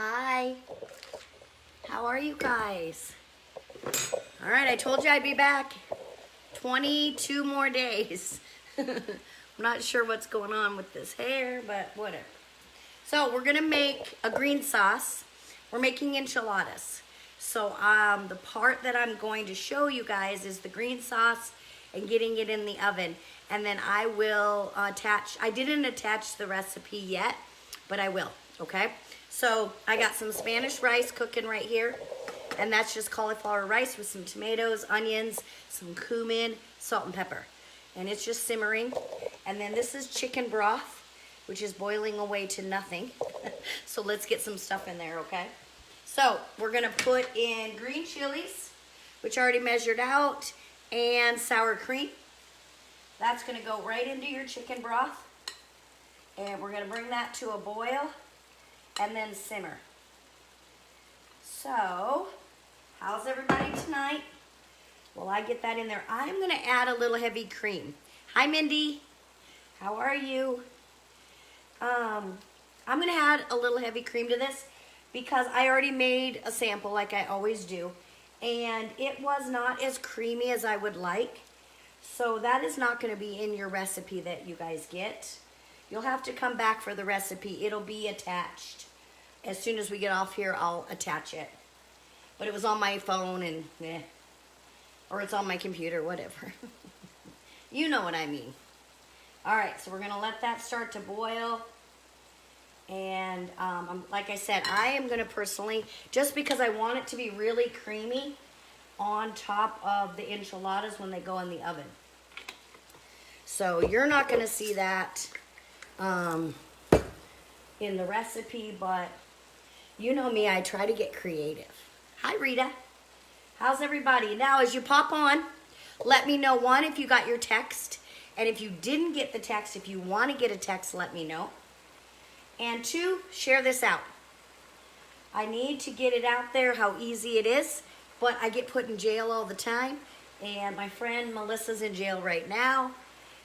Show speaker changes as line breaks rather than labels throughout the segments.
Hi. How are you guys? All right, I told you I'd be back. 22 more days. I'm not sure what's going on with this hair, but whatever. So we're gonna make a green sauce. We're making enchiladas. So the part that I'm going to show you guys is the green sauce and getting it in the oven. And then I will I didn't attach the recipe yet, but I will, okay? So I got some Spanish rice cooking right here. And that's just cauliflower rice with some tomatoes, onions, some cumin, salt and pepper. And it's just simmering. And then this is chicken broth, which is boiling away to nothing. So let's get some stuff in there, okay? So we're gonna put in green chilies, which I already measured out, and sour cream. That's gonna go right into your chicken broth. And we're gonna bring that to a boil and then simmer. So, how's everybody tonight? Well, I get that in there. I'm gonna add a little heavy cream. Hi, Mindy. How are you? I'm gonna add a little heavy cream to this because I already made a sample like I always do. And it was not as creamy as I would like. So that is not gonna be in your recipe that you guys get. You'll have to come back for the recipe. It'll be attached. As soon as we get off here, I'll attach it. But it was on my phone and or it's on my computer, whatever. You know what I mean. All right, so we're gonna let that start to boil. And like I said, I am gonna personally, just because I want it to be really creamy on top of the enchiladas when they go in the oven. So you're not gonna see that in the recipe, but you know me, I try to get creative. Hi, Rita. How's everybody? Now, as you pop on, let me know, one, if you got your text. And if you didn't get the text, if you want to get a text, let me know. And two, share this out. I need to get it out there, how easy it is. But I get put in jail all the time. And my friend Melissa's in jail right now.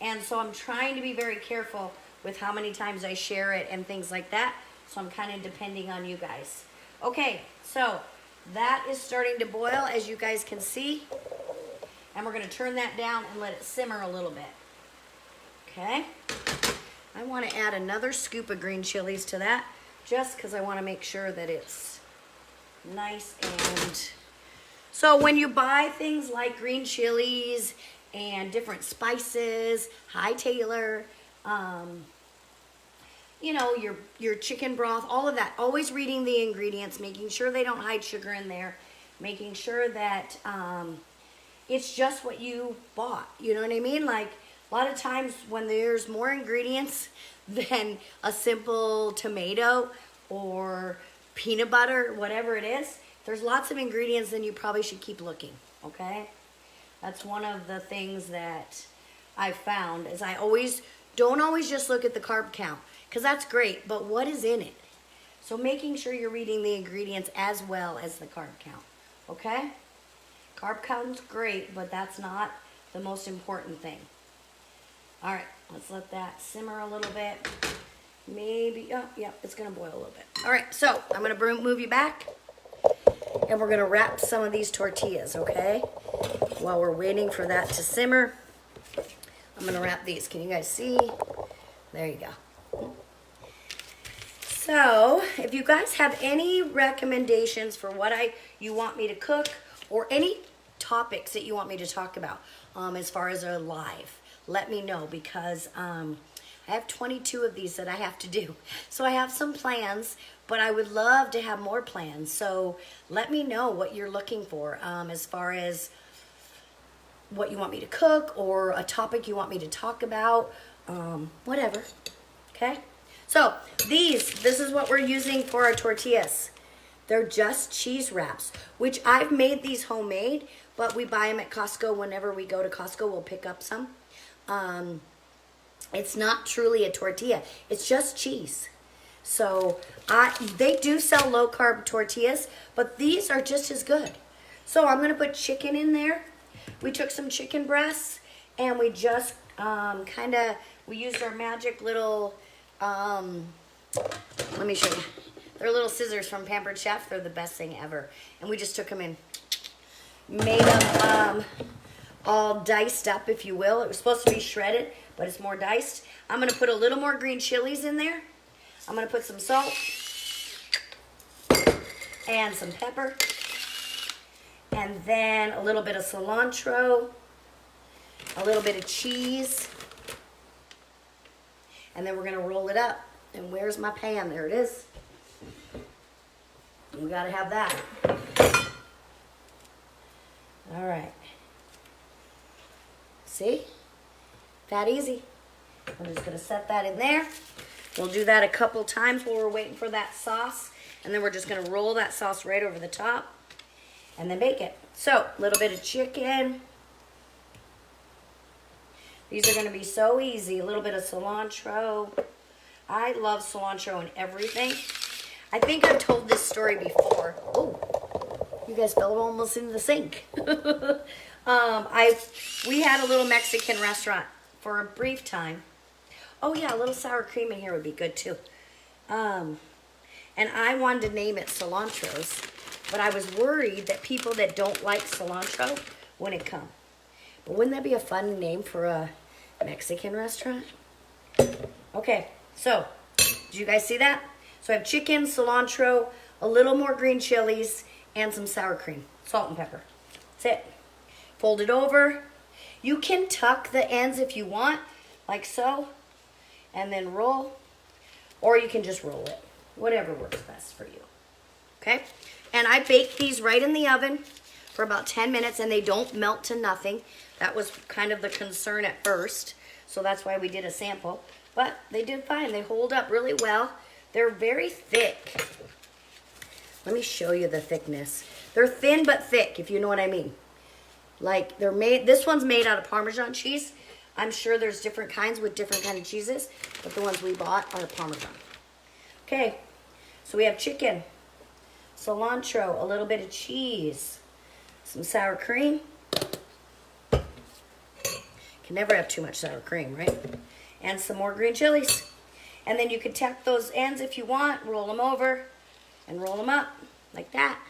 And so I'm trying to be very careful with how many times I share it and things like that. So I'm kind of depending on you guys. Okay, so that is starting to boil, as you guys can see. And we're gonna turn that down and let it simmer a little bit. Okay? I wanna add another scoop of green chilies to that, just because I wanna make sure that it's nice. And so when you buy things like green chilies and different spices, hi Taylor, you know, your chicken broth, all of that. Always reading the ingredients, making sure they don't hide sugar in there, making sure that it's just what you bought. You know what I mean? Like, a lot of times when there's more ingredients than a simple tomato or peanut butter, whatever it is, there's lots of ingredients, then you probably should keep looking, okay? That's one of the things that I've found is don't always just look at the carb count, because that's great, but what is in it? So making sure you're reading the ingredients as well as the carb count, okay? Carb count's great, but that's not the most important thing. All right, let's let that simmer a little bit. Maybe, oh, yeah, it's gonna boil a little bit. All right, so I'm gonna move you back, and we're gonna wrap some of these tortillas, okay? While we're waiting for that to simmer, I'm gonna wrap these. Can you guys see? There you go. So, if you guys have any recommendations for what you want me to cook, or any topics that you want me to talk about as far as a live, let me know, because I have 22 of these that I have to do. So I have some plans, but I would love to have more plans. So let me know what you're looking for as far as what you want me to cook or a topic you want me to talk about, whatever, okay? So this is what we're using for our tortillas. They're just cheese wraps, which I've made these homemade, but we buy them at Costco. Whenever we go to Costco, we'll pick up some. It's not truly a tortilla. It's just cheese. So they do sell low-carb tortillas, but these are just as good. So I'm going to put chicken in there. We took some chicken breasts, and we just we used our magic little, let me show you. They're little scissors from Pampered Chef. They're the best thing ever. And we just took them and made them all diced up, if you will. It was supposed to be shredded, but it's more diced. I'm going to put a little more green chilies in there. I'm going to put some salt and some pepper. And then a little bit of cilantro, a little bit of cheese. And then we're going to roll it up. And where's my pan? There it is. We got to have that. All right. See? That easy. I'm just going to set that in there. We'll do that a couple times while we're waiting for that sauce. And then we're just going to roll that sauce right over the top and then bake it. So, a little bit of chicken. These are going to be so easy. A little bit of cilantro. I love cilantro in everything. I think I've told this story before. Oh, you guys fell almost into the sink. We had a little Mexican restaurant for a brief time. Oh yeah, a little sour cream in here would be good too. And I wanted to name it Cilantro's, but I was worried that people that don't like cilantro wouldn't come. But wouldn't that be a fun name for a Mexican restaurant? Okay, so did you guys see that? So I have chicken, cilantro, a little more green chilies, and some sour cream, salt and pepper. That's it. Fold it over. You can tuck the ends if you want, like so, and then roll, or you can just roll it. Whatever works best for you. Okay? And I bake these right in the oven for about 10 minutes, and they don't melt to nothing. That was kind of the concern at first, so that's why we did a sample. But they did fine. They hold up really well. They're very thick. Let me show you the thickness. They're thin but thick, if you know what I mean. Like they're made, this one's made out of Parmesan cheese. I'm sure there's different kinds with different kind of cheeses, but the ones we bought are Parmesan. Okay, so we have chicken, cilantro, a little bit of cheese, some sour cream. Can never have too much sour cream, right? And some more green chilies. And then you can tack those ends if you want, roll them over, and roll them up like that.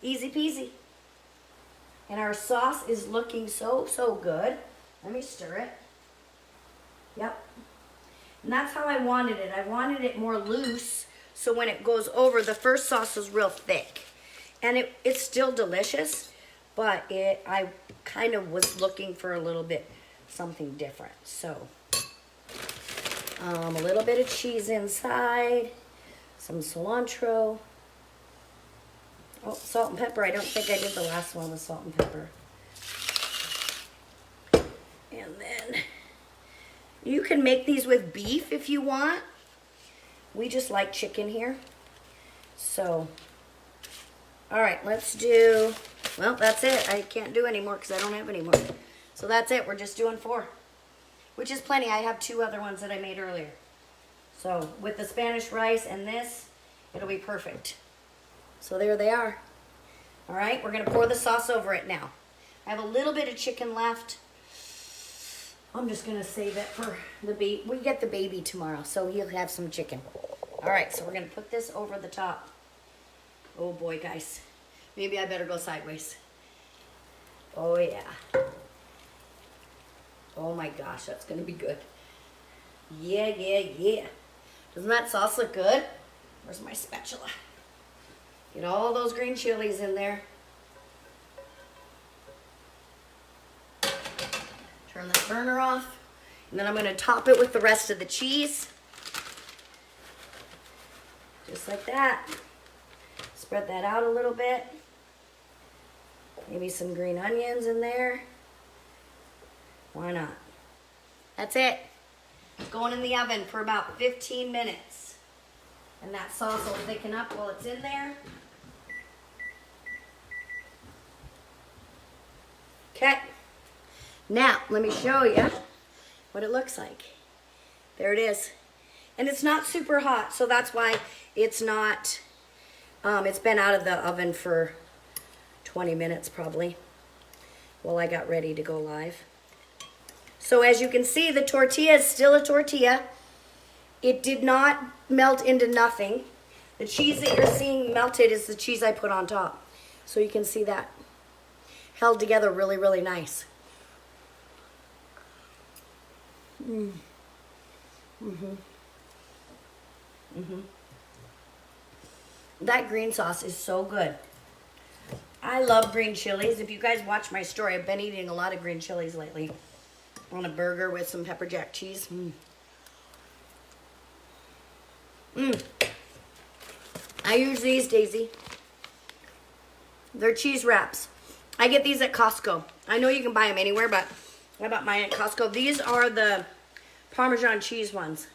Easy peasy. And our sauce is looking so, so good. Let me stir it. Yep. And that's how I wanted it. I wanted it more loose, so when it goes over, the first sauce is real thick. And it's still delicious, but I kind of was looking for a little bit something different. So, a little bit of cheese inside, some cilantro. Oh, salt and pepper. I don't think I did the last one with salt and pepper. And then you can make these with beef if you want. We just like chicken here. So, all right, let's do, well, that's it. I can't do any more because I don't have any more. So that's it. We're just doing 4, which is plenty. I have 2 other ones that I made earlier. So with the Spanish rice and this, it'll be perfect. So there they are. All right, we're going to pour the sauce over it now. I have a little bit of chicken left. I'm just going to save it for the baby. We get the baby tomorrow, so he'll have some chicken. All right, so we're going to put this over the top. Oh, boy, guys. Maybe I better go sideways. Oh, yeah. Oh, my gosh, that's going to be good. Yeah, yeah, yeah. Doesn't that sauce look good? Where's my spatula? Get all those green chilies in there. Turn that burner off. And then I'm going to top it with the rest of the cheese. Just like that. Spread that out a little bit. Maybe some green onions in there. Why not? That's it. It's going in the oven for about 15 minutes. And that sauce will thicken up while it's in there. Okay. Now, let me show you what it looks like. There it is. And it's not super hot, so that's why it's not, it's been out of the oven for 20 minutes probably while I got ready to go live. So as you can see, the tortilla is still a tortilla. It did not melt into nothing. The cheese that you're seeing melted is the cheese I put on top. So you can see that held together really, really nice. That green sauce is so good. I love green chilies. If you guys watch my story, I've been eating a lot of green chilies lately on a burger with some pepper jack cheese. I use these, Daisy. They're cheese wraps. I get these at Costco. I know you can buy them anywhere, but I bought mine at Costco. These are the Parmesan cheese ones.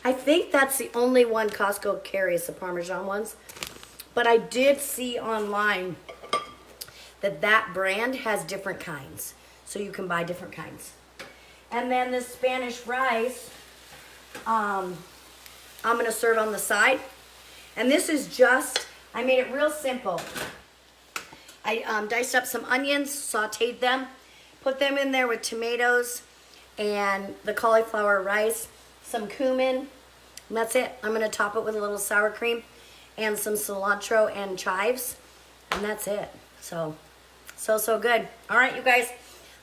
I think that's the only one Costco carries, the Parmesan ones. But I did see online that that brand has different kinds. So you can buy different kinds. And then the Spanish rice, I'm going to serve on the side. And this is just, I made it real simple. I diced up some onions, sauteed them, put them in there with tomatoes and the cauliflower rice, some cumin, and that's it. I'm going to top it with a little sour cream and some cilantro and chives, and that's it. So good. All right, you guys,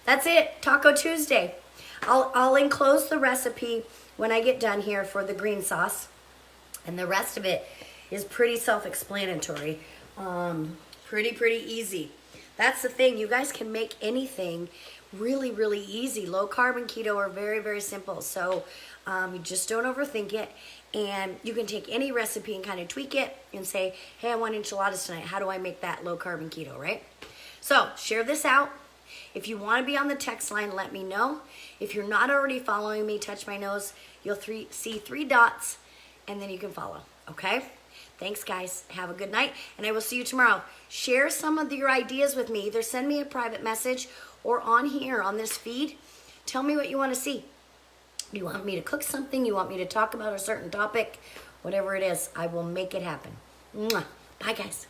that's it. Taco Tuesday. I'll enclose the recipe when I get done here for the green sauce, and the rest of it is pretty self-explanatory. Pretty easy. That's the thing. You guys can make anything really, really easy. Low carb and keto are very, very simple. So you just don't overthink it. And you can take any recipe and kind of tweak it and say, hey, I want enchiladas tonight. How do I make that low carb and keto, right? So share this out. If you want to be on the text line, let me know. If you're not already following me, touch my nose. You'll see 3 dots, and then you can follow, okay? Thanks, guys. Have a good night, and I will see you tomorrow. Share some of your ideas with me. Either send me a private message or on here on this feed. Tell me what you want to see. You want me to cook something? You want me to talk about a certain topic? Whatever it is, I will make it happen. Mwah. Bye, guys.